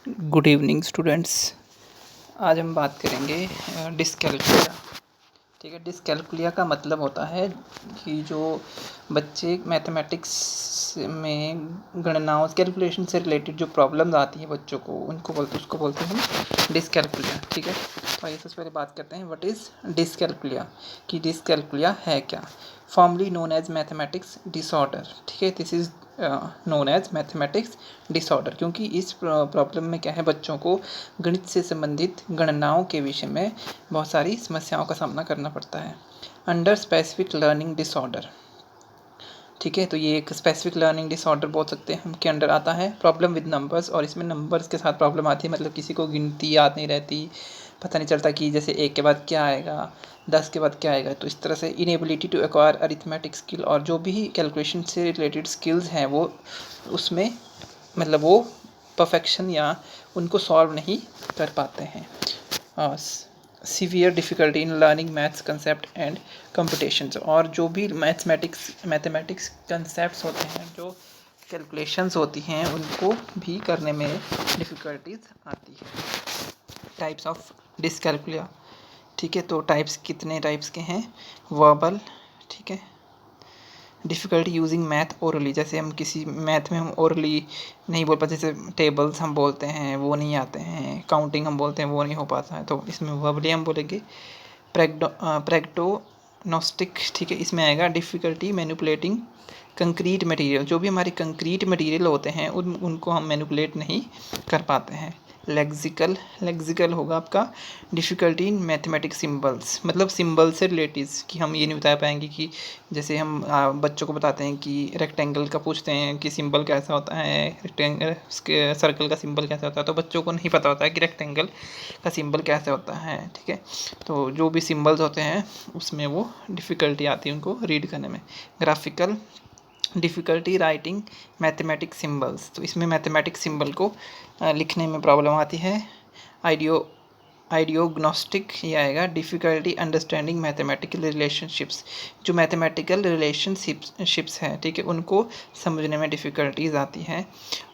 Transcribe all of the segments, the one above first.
Good evening students. आज हम बात करेंगे डिस्कैल्कुलिया। ठीक है, डिस्कैल्कुलिया का मतलब होता है कि जो बच्चे मैथमेटिक्स में गणनाओं कैलकुलेशन से रिलेटेड जो प्रॉब्लम्स आती हैं बच्चों को उसको बोलते हैं डिस्कैल्कुलिया। ठीक है, तो आइए सबसे पहले बात करते हैं व्हाट इज़ डिस्कैल्कुलिया, कि डिस्कैल्कुलिया है क्या। Formally known as mathematics disorder. ठीक है, this is known as mathematics disorder, क्योंकि इस प्रॉब्लम में क्या है, बच्चों को गणित से संबंधित गणनाओं के विषय में बहुत सारी समस्याओं का सामना करना पड़ता है अंडर स्पेसिफिक लर्निंग डिसऑर्डर। ठीक है, तो ये एक स्पेसिफिक लर्निंग डिसऑर्डर बोल सकते हैं हम, के अंडर आता है प्रॉब्लम विद नंबर्स, और इसमें नंबर्स के साथ प्रॉब्लम आती है। मतलब किसी को गिनती याद नहीं रहती, पता नहीं चलता कि जैसे 1 के बाद क्या आएगा, 10 के बाद क्या आएगा। तो इस तरह से inability to acquire arithmetic skill, और जो भी कैलकुलेशन से रिलेटेड स्किल्स हैं वो उसमें मतलब वो परफेक्शन या उनको सॉल्व नहीं कर पाते हैं। Severe difficulty in learning maths concept and computations, और जो भी मैथमेटिक्स कंसेप्ट्स होते हैं, जो कैलकुलेशंस होती हैं, उनको भी करने में डिफ़िकल्टीज आती है। Types of dyscalculia. ठीक है, तो टाइप्स कितने टाइप्स के हैं, वर्बल, ठीक है, डिफ़िकल्टी यूजिंग मैथ ओरली, जैसे हम किसी मैथ में हम ओरली नहीं बोल पाते, जैसे टेबल्स हम बोलते हैं वो नहीं आते हैं, काउंटिंग हम बोलते हैं वो नहीं हो पाता है, तो इसमें वर्बली हम बोलेंगे प्रैक्टोनोस्टिक। ठीक है, इसमें आएगा डिफ़िकल्टी मैनिपुलेटिंग कंक्रीट मटेरियल, जो भी हमारे कंक्रीट मटेरियल होते हैं उनको हम मैनिपुलेट नहीं कर पाते हैं। लेक्सिकल होगा आपका डिफ़िकल्टी इन मैथमेटिक सिंबल्स, मतलब सिंबल से रिलेटेड, कि हम ये नहीं बता पाएंगे कि जैसे हम बच्चों को बताते हैं कि रेक्टेंगल का पूछते हैं कि सिंबल कैसा होता है, रेक्टेंगल सर्कल का सिंबल कैसा होता है, तो बच्चों को नहीं पता होता है कि रेक्टेंगल का सिंबल कैसे होता है। ठीक है, तो जो भी सिंबल्स होते हैं उसमें वो डिफ़िकल्टी आती है उनको रीड करने में। Graphical difficulty writing mathematic symbols, तो इसमें मैथमेटिक सिंबल को लिखने में प्रॉब्लम आती है। आइडियोग्नोस्टिक ये आएगा डिफ़िकल्टी अंडरस्टैंडिंग मैथमेटिकल रिलेशनशिप्स, जो मैथमेटिकल रिलेशनशिप्स हैं, ठीक है, उनको समझने में डिफ़िकल्टीज आती हैं।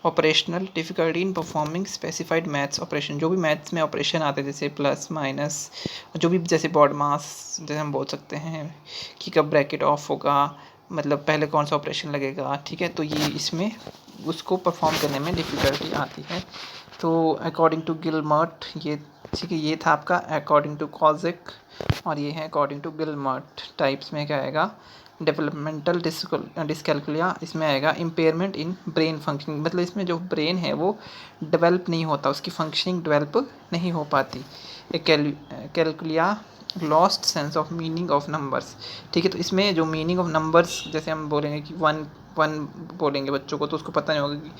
Operational difficulty in performing specified maths operation, जो भी मैथ्स में ऑपरेशन आते हैं जैसे प्लस माइनस, जो भी जैसे बॉड मास, जैसे हम बोल सकते हैं कि कब ब्रैकेट ऑफ होगा, मतलब पहले कौन सा ऑपरेशन लगेगा। ठीक है, तो ये इसमें उसको परफॉर्म करने में डिफ़िकल्टी आती है। तो अकॉर्डिंग टू गिलमर्ट, ये ठीक है, ये था आपका अकॉर्डिंग टू कॉजिक, और ये है अकॉर्डिंग टू गिलमर्ट। टाइप्स में क्या आएगा, डेवलपमेंटल डिस्कैल्कुलिया, इसमें आएगा इम्पेयरमेंट इन ब्रेन फंक्शनिंग, मतलब इसमें जो ब्रेन है वो डेवलप नहीं होता, उसकी फंक्शनिंग डेवलप नहीं हो पाती। Calculia lost sense of meaning of numbers. ठीक है, तो इसमें जो मीनिंग ऑफ नंबर्स, जैसे हम बोलेंगे कि वन वन बोलेंगे बच्चों को, तो उसको पता नहीं होगा कि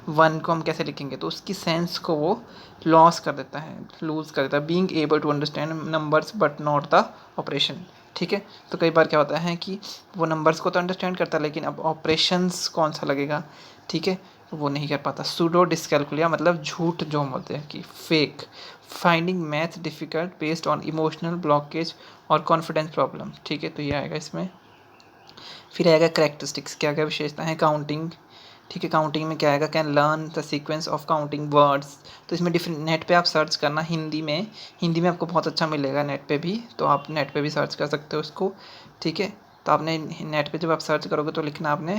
वन को हम कैसे लिखेंगे, तो उसकी सेंस को वो लॉस कर देता है, लूज़ कर देता है। Being able to understand numbers but not the operation. ठीक है, तो कई बार क्या होता है कि वो नंबर्स को तो अंडरस्टैंड करता है, लेकिन अब ऑपरेशंस कौन सा लगेगा, ठीक है, वो नहीं कर पाता। सूडो डिस्कैल्कुलिया मतलब झूठ जो हम बोलते हैं कि fake, finding math difficult based on emotional blockage और कॉन्फिडेंस प्रॉब्लम। ठीक है, तो ये आएगा इसमें। फिर आएगा करेक्टरिस्टिक्स, क्या क्या विशेषता है काउंटिंग। ठीक है, काउंटिंग में क्या आएगा, can learn the sequence of counting words, तो इसमें डिफरेंट, नेट पे आप सर्च करना हिंदी में आपको बहुत अच्छा मिलेगा नेट पे भी, तो आप नेट पे भी सर्च कर सकते हो इसको। ठीक है, तो आपने नेट पे जब आप सर्च करोगे तो लिखना आपने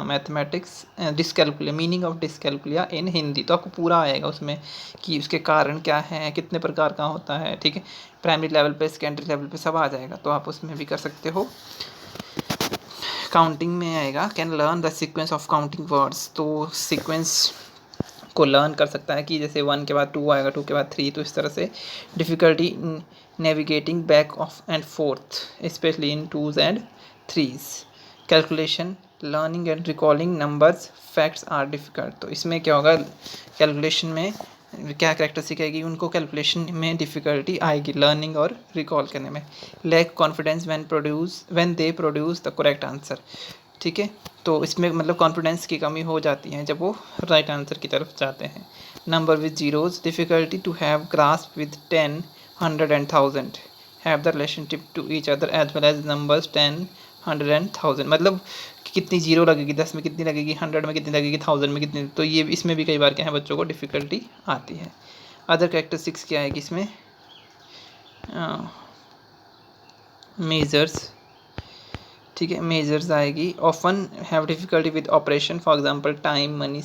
mathematics dyscalculia, meaning of dyscalculia इन हिंदी, तो आपको पूरा आएगा उसमें कि उसके कारण क्या हैं, कितने प्रकार का होता है। ठीक है, प्राइमरी लेवल पे, सेकेंडरी लेवल पे सब आ जाएगा, तो आप उसमें भी कर सकते हो। काउंटिंग में आएगा can learn the sequence of counting words, तो सीक्वेंस को लर्न कर सकता है कि जैसे 1 के बाद 2 आएगा, 2 के बाद 3, तो इस तरह से। Difficulty in navigating back of and forth specially in 2s and 3s। Calculation learning and recalling numbers facts are difficult, तो इसमें क्या होगा, कैलकुलेशन में क्या कैरेक्टरिस्टिक आएगी, उनको कैलकुलेशन में डिफ़िकल्टी आएगी लर्निंग और रिकॉल करने में। Lack confidence when they produce the correct answer. ठीक है, तो इसमें मतलब कॉन्फिडेंस की कमी हो जाती है जब वो राइट आंसर की तरफ जाते हैं। Number with zeros, difficulty to have grasp with 10, 100 and 1000 have the relationship to each other as well as numbers 10, 100 and 1000, मतलब कितनी जीरो लगेगी, 10 में कितनी लगेगी, 100 में कितनी लगेगी, 1000 में कितनी, तो ये इसमें भी कई बार क्या है बच्चों को डिफ़िकल्टी आती है। अदर कैरेक्टरिस्टिक्स क्या आएगी इसमें, मेजर्स, ठीक है, मेजर्स आएगी। Often have difficulty with operation, for example time, money,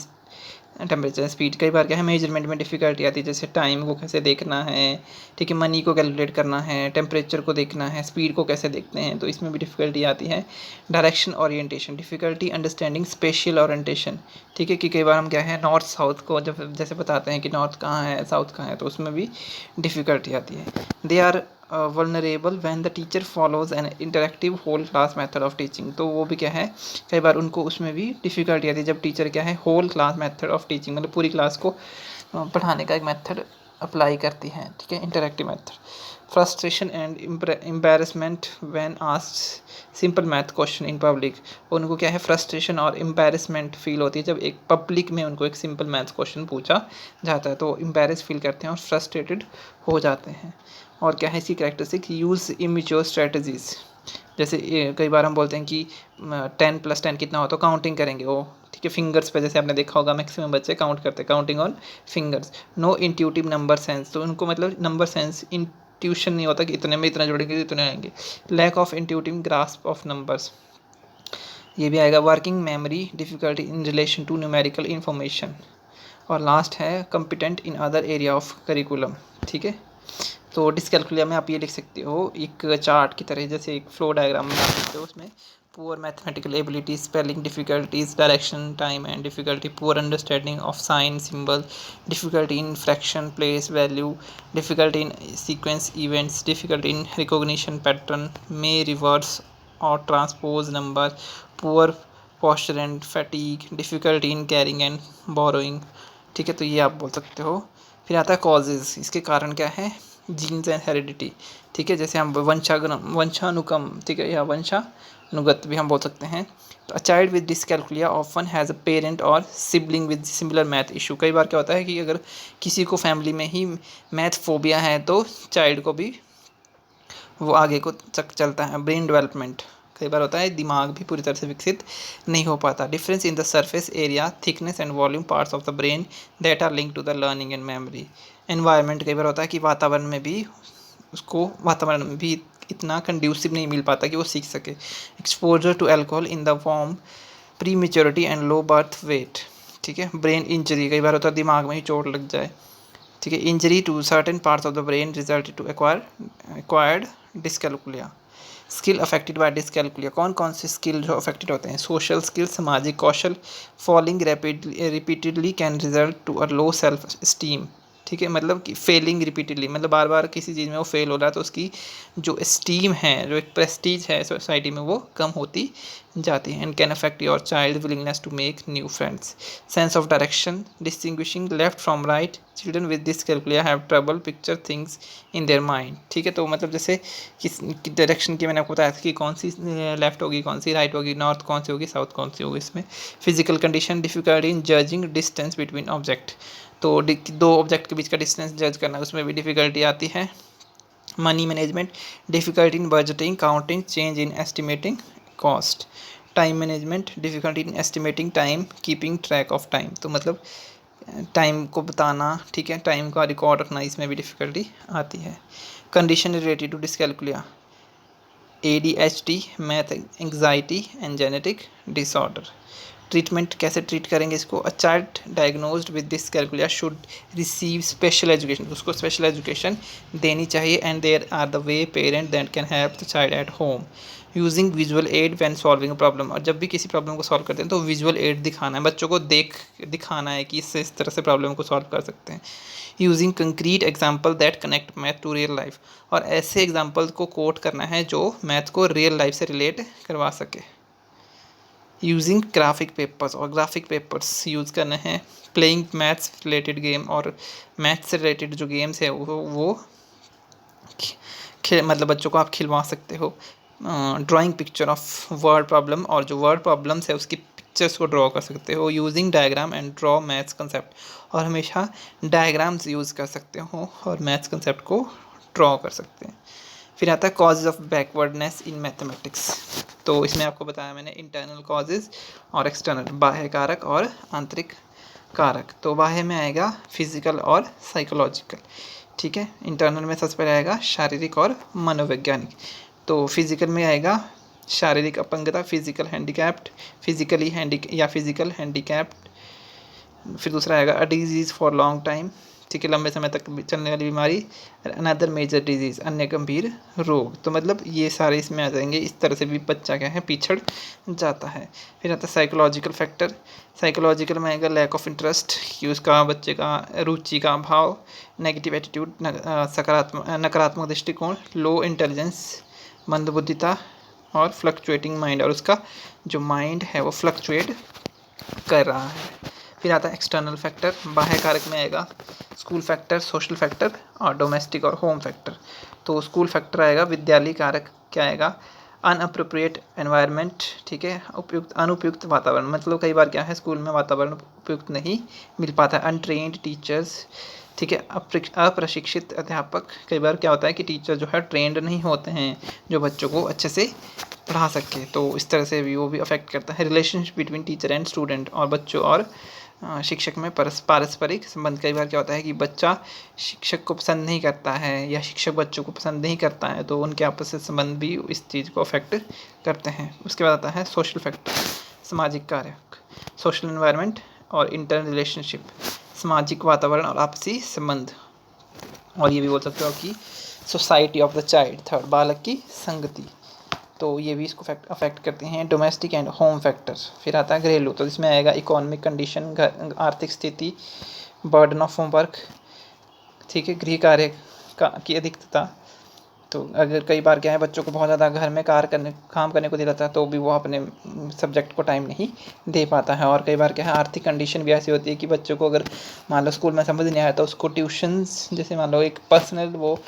temperature, speed. कई बार क्या है मेजरमेंट में डिफ़िकल्टी आती है, जैसे टाइम को कैसे देखना है, ठीक है, मनी को कैलकुलेट करना है, टेम्परेचर को देखना है, स्पीड को कैसे देखते हैं, तो इसमें भी डिफ़िकल्टी आती है। Direction orientation, difficulty understanding spatial orientation, ठीक है, कि कई बार हम क्या है नॉर्थ साउथ को जब जैसे बताते हैं कि नॉर्थ कहाँ है साउथ कहाँ है, तो उसमें भी डिफ़िकल्टी आती है। They are vulnerable when the teacher follows an interactive whole class method of teaching, तो वो भी क्या है कई बार उनको उसमें भी डिफ़िकल्टी आती है जब टीचर क्या है whole class method of teaching, मतलब पूरी क्लास को पढ़ाने का एक मेथड अप्लाई करती है, ठीक है, interactive method. Frustration and embarrassment when asked simple math question in public, उनको क्या है फ्रस्ट्रेशन और एम्बैरेसमेंट फील होती है जब एक पब्लिक में उनको एक सिंपल मैथ क्वेश्चन पूछा जाता है, तो एम्बैरेस फील करते हैं और फ्रस्ट्रेटेड हो जाते हैं। और क्या है इसकी कैरेक्टरिस्टिक, यूज़ इमेच्योर स्ट्रेटजीज, जैसे कई बार हम बोलते हैं कि 10 + 10 कितना हो, तो काउंटिंग करेंगे वो, ठीक है, फिंगर्स पे, जैसे आपने देखा होगा मैक्सिमम बच्चे काउंट करते हैं, counting on fingers. No intuitive number sense, तो उनको मतलब नंबर सेंस इंट्यूशन नहीं होता कि इतने में इतना जोड़ेंगे तो इतने आएंगे। Lack of intuitive grasp of numbers, ये भी आएगा। Working memory difficulty in relation to numerical information. और लास्ट है competent in other area of curriculum, ठीक है। तो डिस्कैल्कुलिया में आप ये लिख सकते हो एक चार्ट की तरह, जैसे एक फ्लो डायग्राम बना सकते हो, उसमें poor mathematical abilities, spelling difficulties, direction, time and difficulty, poor understanding of sine symbol, difficulty in fraction, place, value, difficulty in sequence events, difficulty in recognition pattern में रिवर्स और transpose number, poor posture and fatigue, difficulty in carrying and borrowing, ठीक है, तो ये आप बोल सकते हो। फिर आता है कॉजेज़, इसके कारण क्या है, जीन्स एंड हेरिडिटी, ठीक है, जैसे हम वंशानुक्रम, ठीक है, या वंशानुगत भी हम बोल सकते हैं। तो a child with dyscalculia often has a parent और sibling with similar math issue, कई बार क्या होता है कि अगर किसी को फैमिली में ही मैथ फोबिया है तो चाइल्ड को भी वो आगे को चलता है। ब्रेन डेवलपमेंट, कई बार होता है दिमाग भी पूरी तरह से विकसित नहीं हो पाता। Difference in the surface area, thickness and volume parts of the brain that are link to the learning and memory. Environment, कई बार होता है कि वातावरण में भी इतना कंड्यूसिव नहीं मिल पाता कि वो सीख सके। Exposure to alcohol in the वॉर्म, prematurity and low birth weight, ठीक है। ब्रेन इंजरी, कई बार होता है दिमाग में ही चोट लग जाए, ठीक है। Injury to certain parts of the brain result to acquired dyscalculia. Skill affected by dyscalculia, कौन कौन से स्किल जो अफेक्टेड होते हैं, सोशल स्किल, सामाजिक कौशल, falling repeatedly can result to a low self esteem, ठीक है, मतलब कि फेलिंग रिपीटेडली, मतलब बार बार किसी चीज़ में वो फेल हो रहा है तो उसकी जो स्टीम है, जो एक प्रेस्टीज है सोसाइटी में, वो कम होती जाती है। And can affect your child willingness to make new friends. Sense of direction, distinguishing left from right, children with dyscalculia have trouble picture things in their mind, ठीक है। तो मतलब जैसे किस डायरेक्शन की मैंने आपको बताया था कि कौन सी लेफ्ट होगी, कौन सी राइट होगी, नॉर्थ कौन सी होगी, साउथ कौन सी होगी इसमें। Physical condition, difficulty in judging distance between object, तो दो ऑब्जेक्ट के बीच का डिस्टेंस जज करना, उसमें भी डिफ़िकल्टी आती है। Money management, difficulty in budgeting, counting, change in estimating cost. Time management, difficulty in estimating time, keeping track of time, तो मतलब टाइम को बताना, ठीक है, टाइम का रिकॉर्ड रखना, इसमें भी डिफ़िकल्टी आती है। Condition related to dyscalculia, ADHD, math anxiety and genetic disorder. Treatment कैसे ट्रीट करेंगे इसको, a child diagnosed with dyscalculia should receive special education, उसको स्पेशल एजुकेशन देनी चाहिए। And there are the way parent that can help the child at home, using visual aid when solving a problem, और जब भी किसी problem को solve करते हैं तो विजुअल एड दिखाना है, बच्चों को दिखाना है कि इससे इस तरह से प्रॉब्लम को सॉल्व कर सकते हैं। Using concrete example that connect math to real life, और ऐसे एग्जाम्पल को कोट करना है जो मैथ को रियल लाइफ से रिलेट करवा सके। यूजिंग ग्राफिक पेपर्स, और ग्राफिक पेपर्स यूज़ करने हैं। प्लेइंग मैथ्स रिलेटेड गेम, और मैथ्स से रिलेटेड जो गेम्स है वो मतलब बच्चों को आप खिलवा सकते हो। Drawing picture of word problem, और जो वर्ड प्रॉब्लम्स है उसकी पिक्चर्स को ड्रॉ कर सकते हो। Using diagram and draw maths concept, और हमेशा डायग्राम्स यूज़ कर सकते हो और मैथ्स कंसेप्ट को ड्रॉ कर सकते हैं। फिर आता है causes of backwardness in mathematics. तो इसमें आपको बताया मैंने इंटरनल कॉजेज और एक्सटर्नल, बाह्य कारक और आंतरिक कारक। तो बाह्य में आएगा फिजिकल और साइकोलॉजिकल, ठीक है। इंटरनल में सबसे पहले आएगा शारीरिक और मनोवैज्ञानिक। तो फिजिकल में आएगा शारीरिक अपंगता, फिजिकल हैंडीकैप्ड, फिजिकल हैंडीकैप्ड। फिर दूसरा आएगा a disease for long time, ठीक है, लंबे समय तक चलने वाली बीमारी। अनदर मेजर डिजीज़, अन्य गंभीर रोग। तो मतलब ये सारे इसमें आ जाएंगे। इस तरह से भी बच्चा क्या है, पिछड़ जाता है। फिर आता है साइकोलॉजिकल फैक्टर। साइकोलॉजिकल में आएगा लैक ऑफ इंटरेस्ट, कि उसका बच्चे का रुचि का अभाव, नेगेटिव एटीट्यूड, नकारात्मक दृष्टिकोण, लो इंटेलिजेंस, मंदबुद्धिता और फ्लक्चुएटिंग माइंड, और उसका जो माइंड है वो फ्लक्चुएट कर रहा है। फिर आता है एक्सटर्नल फैक्टर। बाह्य कारक में आएगा स्कूल फैक्टर, सोशल फैक्टर और डोमेस्टिक और होम फैक्टर। तो स्कूल फैक्टर आएगा विद्यालय कारक, क्या आएगा, अनअप्रोप्रिएट एनवायरनमेंट, ठीक है, अनुपयुक्त वातावरण। मतलब कई बार क्या है, स्कूल में वातावरण उपयुक्त नहीं मिल पाता है। अनट्रेन्ड टीचर्स, ठीक है, अप्रशिक्षित अध्यापक। कई बार क्या होता है कि टीचर जो है ट्रेंड नहीं होते हैं जो बच्चों को अच्छे से पढ़ा सके, तो इस तरह से भी वो भी अफेक्ट करता है। Relationship between teacher and student, और बच्चों और शिक्षक में पारस्परिक संबंध। कई बार क्या होता है कि बच्चा शिक्षक को पसंद नहीं करता है या शिक्षक बच्चों को पसंद नहीं करता है, तो उनके आपस से संबंध भी इस चीज़ को अफेक्ट करते हैं। उसके बाद आता है सोशल फैक्टर, सामाजिक कारक, सोशल एनवायरनमेंट और इंटरनल रिलेशनशिप, सामाजिक वातावरण और आपसी संबंध। और ये भी बोल सकते हो कि society of the child, third, बालक की संगति। तो ये भी इसको अफेक्ट करते हैं। Domestic and home factors. फिर आता है घरेलू, तो इसमें आएगा इकोनॉमिक कंडीशन, आर्थिक स्थिति, बर्डन ऑफ होमवर्क, ठीक है, गृह कार्य की अधिकता। तो अगर कई बार क्या है, बच्चों को बहुत ज़्यादा घर में काम करने को दिया जाता है, तो भी वो अपने सब्जेक्ट को टाइम नहीं दे पाता है। और कई बार क्या है, आर्थिक कंडीशन भी ऐसी होती है कि बच्चों को अगर मान लो स्कूल में समझ नहीं आया तो उसको ट्यूशन्स, जैसे मान लो एक पर्सनल वो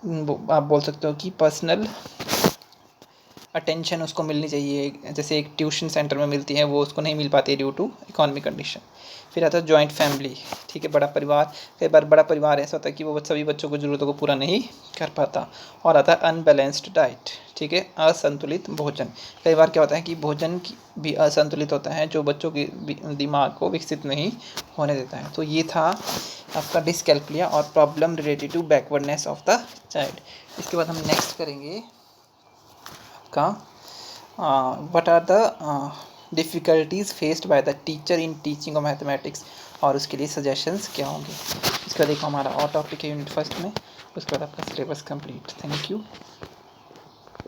आप बोल सकते हो कि पर्सनल अटेंशन उसको मिलनी चाहिए, जैसे एक ट्यूशन सेंटर में मिलती है, वो उसको नहीं मिल पाती है ड्यू टू इकोनॉमिक कंडीशन। फिर आता है जॉइंट फैमिली, ठीक है, बड़ा परिवार। कई बार बड़ा परिवार ऐसा होता है कि वो सभी बच्चों को ज़रूरतों को पूरा नहीं कर पाता। और आता है अनबैलेंस्ड डाइट, ठीक है, असंतुलित भोजन। कई बार क्या होता है कि भोजन भी असंतुलित होता है, जो बच्चों के दिमाग को विकसित नहीं होने देता है। तो ये था आपका डिस्कैल्कुलिया और problem related to backwardness of the child. इसके बाद हम नेक्स्ट करेंगे आपका what are the difficulties faced by the teacher in teaching of mathematics, और उसके लिए सजेशंस क्या होंगे। इसका देखो हमारा और टॉपिक है यूनिट फर्स्ट में। उसके बाद आपका सिलेबस कंप्लीट। Thank you.